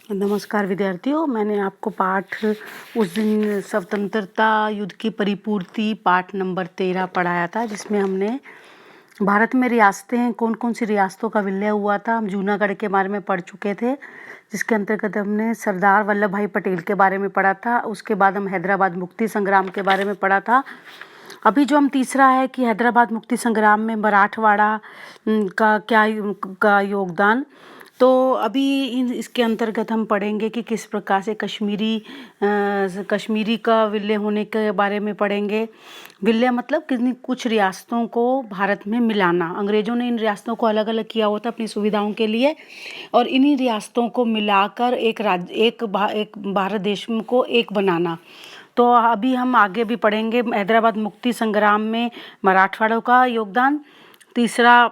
नमस्कार विद्यार्थियों, मैंने आपको पाठ उस दिन स्वतंत्रता युद्ध की परिपूर्ति पाठ नंबर 13 पढ़ाया था, जिसमें हमने भारत में रियासतें कौन कौन सी रियासतों का विलय हुआ था। हम जूनागढ़ के बारे में पढ़ चुके थे, जिसके अंतर्गत हमने सरदार वल्लभ भाई पटेल के बारे में पढ़ा था। उसके बाद हम हैदराबाद मुक्ति संग्राम के बारे में पढ़ा था। अभी जो हम तीसरा है कि हैदराबाद मुक्ति संग्राम में मराठवाड़ा का योगदान। तो अभी इसके अंतर्गत हम पढ़ेंगे कि किस प्रकार से कश्मीरी का विलय होने के बारे में पढ़ेंगे। विलय मतलब कितनी कुछ रियासतों को भारत में मिलाना। अंग्रेज़ों ने इन रियासतों को अलग अलग किया हुआ था अपनी सुविधाओं के लिए, और इन्हीं रियासतों को मिलाकर एक भारत देश को एक बनाना। तो अभी हम आगे भी पढ़ेंगे हैदराबाद मुक्ति संग्राम में मराठवाड़ों का योगदान, तीसरा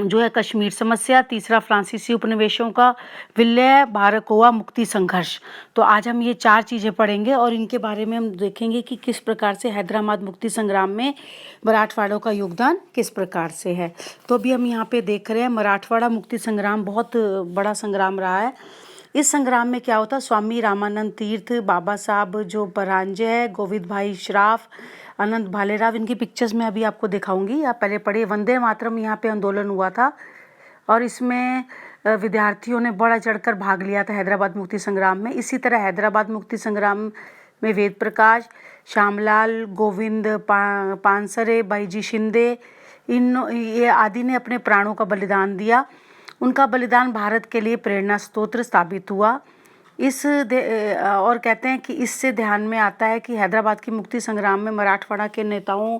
जो है कश्मीर समस्या, तीसरा फ्रांसीसी उपनिवेशों का विलय, भारत गोवा मुक्ति संघर्ष। तो आज हम ये 4 चीज़ें पढ़ेंगे और इनके बारे में हम देखेंगे कि किस प्रकार से हैदराबाद मुक्ति संग्राम में मराठवाड़ों का योगदान किस प्रकार से है। तो अभी हम यहाँ पे देख रहे हैं मराठवाड़ा मुक्ति संग्राम बहुत बड़ा संग्राम रहा है। इस संग्राम में क्या होता, स्वामी रामानंद तीर्थ, बाबा साहब जो परांजय है, गोविंद भाई श्राफ, अनंत भालेराव, इनकी पिक्चर्स मैं अभी आपको दिखाऊंगी। आप पहले पढ़िए। वंदे मातरम यहाँ पे आंदोलन हुआ था और इसमें विद्यार्थियों ने बढ़ चढ़कर भाग लिया था हैदराबाद मुक्ति संग्राम में। इसी तरह हैदराबाद मुक्ति संग्राम में वेद प्रकाश, श्यामलाल, गोविंद पानसरे, भाईजी शिंदे, ये आदि ने अपने प्राणों का बलिदान दिया। उनका बलिदान भारत के लिए प्रेरणा स्रोत साबित हुआ। और कहते हैं कि इससे ध्यान में आता है कि हैदराबाद की मुक्ति संग्राम में मराठवाड़ा के नेताओं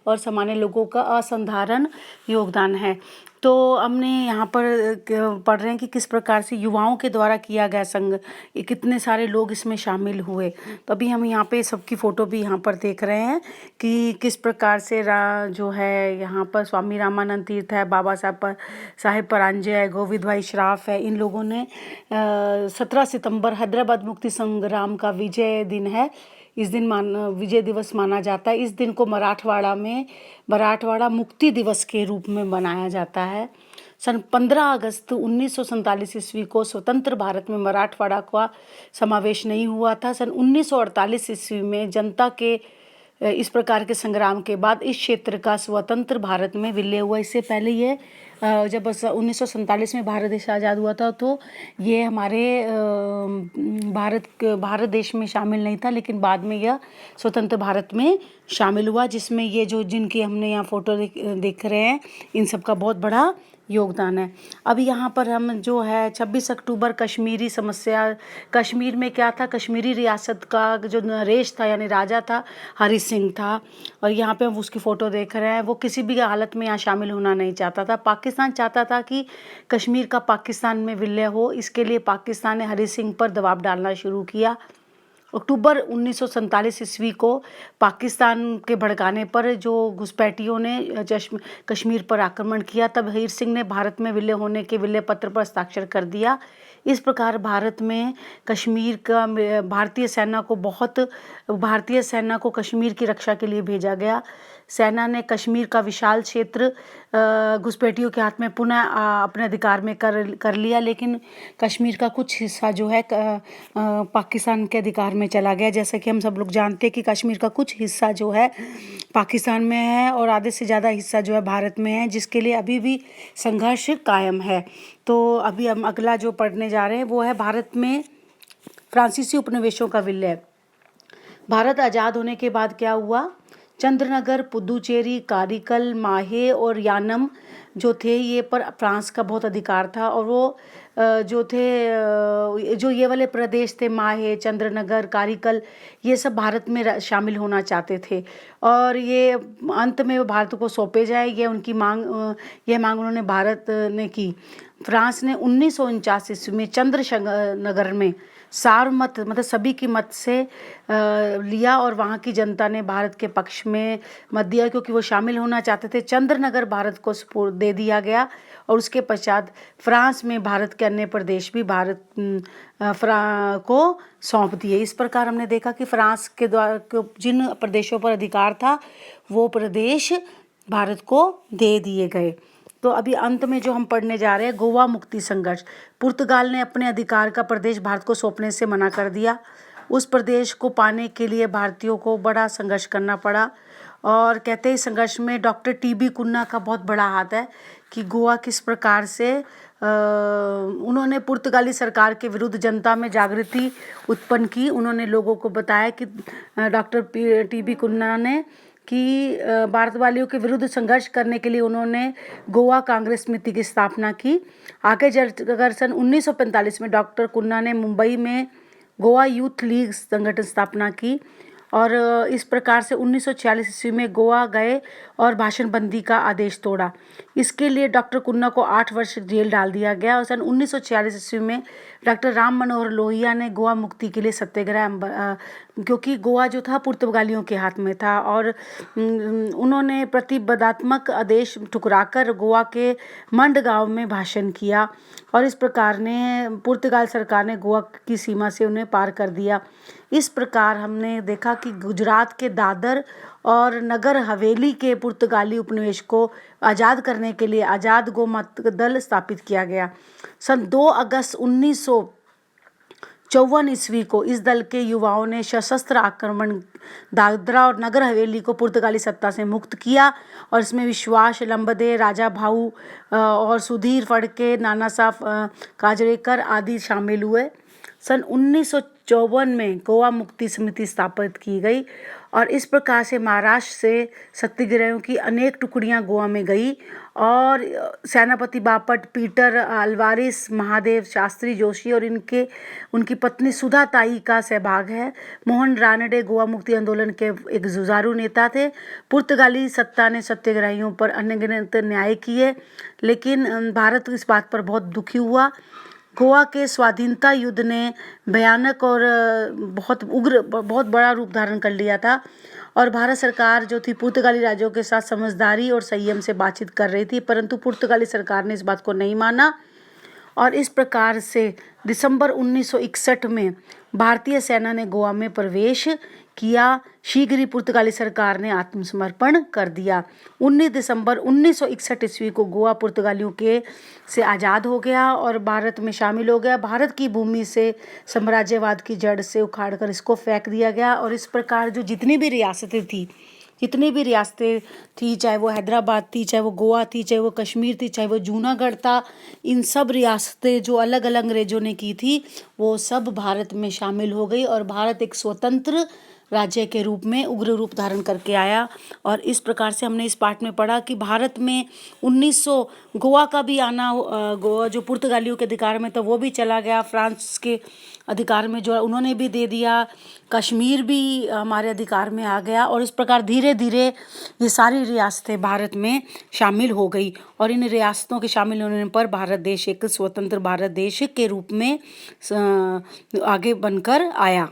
और सामान्य लोगों का असाधारण योगदान है। तो हमने यहाँ पर पढ़ रहे हैं कि किस प्रकार से युवाओं के द्वारा किया गया संघ, कितने सारे लोग इसमें शामिल हुए। तो अभी हम यहाँ पे सबकी फ़ोटो भी यहाँ पर देख रहे हैं कि किस प्रकार से जो है यहाँ पर स्वामी रामानंद तीर्थ है, बाबा साहेब परांजय है, गोविंद भाई श्राफ है। इन लोगों ने 17 सितंबर हैदराबाद मुक्ति संग्राम का विजय दिन है, इस दिन विजय दिवस माना जाता है। इस दिन को मराठवाड़ा मुक्ति दिवस के रूप में मनाया जाता है। सन 15 अगस्त 1947 ईस्वी को स्वतंत्र भारत में मराठवाड़ा का समावेश नहीं हुआ था। सन 1948 ईस्वी में जनता के इस प्रकार के संग्राम के बाद इस क्षेत्र का स्वतंत्र भारत में विलय हुआ। इससे पहले ये जब 1947 में भारत देश आज़ाद हुआ था तो ये हमारे भारत देश में शामिल नहीं था, लेकिन बाद में यह स्वतंत्र भारत में शामिल हुआ, जिसमें ये जिनकी हमने यहाँ फ़ोटो देख रहे हैं, इन सब का बहुत बड़ा योगदान है। अभी यहाँ पर हम जो है 26 अक्टूबर कश्मीरी समस्या, कश्मीर में क्या था, कश्मीरी रियासत का जो नरेश था यानी राजा था, हरि सिंह था, और यहाँ पे हम उसकी फ़ोटो देख रहे हैं। वो किसी भी हालत में यहाँ शामिल होना नहीं चाहता था। पाकिस्तान चाहता था कि कश्मीर का पाकिस्तान में विलय हो। इसके लिए पाकिस्तान ने हरि सिंह पर दबाव डालना शुरू किया। अक्टूबर 1947 ईस्वी को पाकिस्तान के भड़काने पर जो घुसपैठियों ने कश्मीर पर आक्रमण किया, तब हरि सिंह ने भारत में विलय होने के विलय पत्र पर हस्ताक्षर कर दिया। इस प्रकार भारत में कश्मीर का भारतीय सेना को कश्मीर की रक्षा के लिए भेजा गया। सेना ने कश्मीर का विशाल क्षेत्र घुसपैठियों के हाथ में पुनः अपने अधिकार में कर लिया, लेकिन कश्मीर का कुछ हिस्सा जो है पाकिस्तान के अधिकार में चला गया। जैसा कि हम सब लोग जानते हैं कि कश्मीर का कुछ हिस्सा जो है पाकिस्तान में है और आधे से ज़्यादा हिस्सा जो है भारत में है, जिसके लिए अभी भी संघर्ष कायम है। तो अभी हम अगला जो पढ़ने जा रहे हैं वो है भारत में फ्रांसीसी उपनिवेशों का विलय। भारत आज़ाद होने के बाद क्या हुआ, चंद्रनगर, पुदुचेरी, कारिकल, माहे और यानम जो थे, ये पर फ्रांस का बहुत अधिकार था। और वो जो ये वाले प्रदेश थे, माहे, चंद्रनगर, कारिकल, ये सब भारत में शामिल होना चाहते थे और ये अंत में वो भारत को सौंपे जाए, ये उनकी मांग उन्होंने भारत ने की। फ्रांस ने 1949 ईस्वी में चंद्रनगर में सार्वमत मतलब सभी की मत से लिया और वहाँ की जनता ने भारत के पक्ष में मत दिया, क्योंकि वो शामिल होना चाहते थे। चंद्रनगर भारत को सुपुर्द दे दिया गया और उसके पश्चात फ्रांस में भारत के अन्य प्रदेश भी भारत को सौंप दिए। इस प्रकार हमने देखा कि फ्रांस के द्वारा जिन प्रदेशों पर अधिकार था वो प्रदेश भारत को दे दिए गए। तो अभी अंत में जो हम पढ़ने जा रहे हैं, गोवा मुक्ति संघर्ष। पुर्तगाल ने अपने अधिकार का प्रदेश भारत को सौंपने से मना कर दिया। उस प्रदेश को पाने के लिए भारतीयों को बड़ा संघर्ष करना पड़ा। और कहते हैं इस संघर्ष में डॉक्टर टी.बी. कुन्ना का बहुत बड़ा हाथ है कि गोवा किस प्रकार से उन्होंने पुर्तगाली सरकार के विरुद्ध जनता में जागृति उत्पन्न की। उन्होंने लोगों को बताया कि डॉक्टर टी.बी. कुन्ना ने कि भारत वालियों के विरुद्ध संघर्ष करने के लिए उन्होंने गोवा कांग्रेस समिति की स्थापना की। आगे चलकर सन 1945 में डॉक्टर कुन्ना ने मुंबई में गोवा यूथ लीग संगठन स्थापना की और इस प्रकार से 1946 ईस्वी में गोवा गए और भाषणबंदी का आदेश तोड़ा। इसके लिए डॉक्टर कुन्ना को 8 वर्ष जेल डाल दिया गया और सन 1946 ईस्वी में डॉक्टर राम मनोहर लोहिया ने गोवा मुक्ति के लिए सत्याग्रह, क्योंकि गोवा जो था पुर्तगालियों के हाथ में था और उन्होंने प्रतिबद्धात्मक आदेश ठुकराकर गोवा के मंड गांव में भाषण किया और इस प्रकार ने पुर्तगाल सरकार ने गोवा की सीमा से उन्हें पार कर दिया। इस प्रकार हमने देखा कि गुजरात के दादर और नगर हवेली के पुर्तगाली उपनिवेश को आज़ाद करने के लिए आज़ाद गो मत दल स्थापित किया गया। सन 2 अगस्त 1954 ईस्वी को इस दल के युवाओं ने सशस्त्र आक्रमण दादरा और नगर हवेली को पुर्तगाली सत्ता से मुक्त किया और इसमें विश्वास लंबदे, राजा भाऊ और सुधीर फड़के, नाना साहब काजरेकर आदि शामिल हुए। सन 1954 में गोवा मुक्ति समिति स्थापित की गई और इस प्रकार से महाराष्ट्र से सत्याग्रहियों की अनेक टुकड़ियां गोवा में गई और सेनापति बापट, पीटर अल्वारिस, महादेव शास्त्री जोशी और उनकी पत्नी सुधा ताई का सहभाग है। मोहन रानडे गोवा मुक्ति आंदोलन के एक जुझारू नेता थे। पुर्तगाली सत्ता ने सत्याग्रहियों पर अनगिनत न्याय किए, लेकिन भारत इस बात पर बहुत दुखी हुआ। गोवा के स्वाधीनता युद्ध ने भयानक और बहुत बड़ा रूप धारण कर लिया था और भारत सरकार जो थी पुर्तगाली राज्यों के साथ समझदारी और संयम से बातचीत कर रही थी, परंतु पुर्तगाली सरकार ने इस बात को नहीं माना और इस प्रकार से दिसंबर 1961 में भारतीय सेना ने गोवा में प्रवेश किया। शीघ्र ही पुर्तगाली सरकार ने आत्मसमर्पण कर दिया। 19 दिसंबर 1961 ईस्वी को गोवा पुर्तगालियों के से आज़ाद हो गया और भारत में शामिल हो गया। भारत की भूमि से साम्राज्यवाद की जड़ से उखाड़कर इसको फेंक दिया गया और इस प्रकार जो जितनी भी रियासतें थी, चाहे वो हैदराबाद थी, चाहे वो गोवा थी, चाहे वो कश्मीर थी, चाहे वो जूनागढ़ था, इन सब रियासतें जो अलग अलग अंग्रेजों ने की थी वो सब भारत में शामिल हो गई और भारत एक स्वतंत्र राज्य के रूप में उग्र रूप धारण करके आया। और इस प्रकार से हमने इस पाठ में पढ़ा कि भारत में 1900 गोवा का भी आना, गोवा जो पुर्तगालियों के अधिकार में था वो भी चला गया, फ्रांस के अधिकार में जो उन्होंने भी दे दिया, कश्मीर भी हमारे अधिकार में आ गया और इस प्रकार धीरे धीरे ये सारी रियासतें भारत में शामिल हो गई और इन रियासतों के शामिल होने पर भारत देश एक स्वतंत्र भारत देश के रूप में आगे बनकर आया।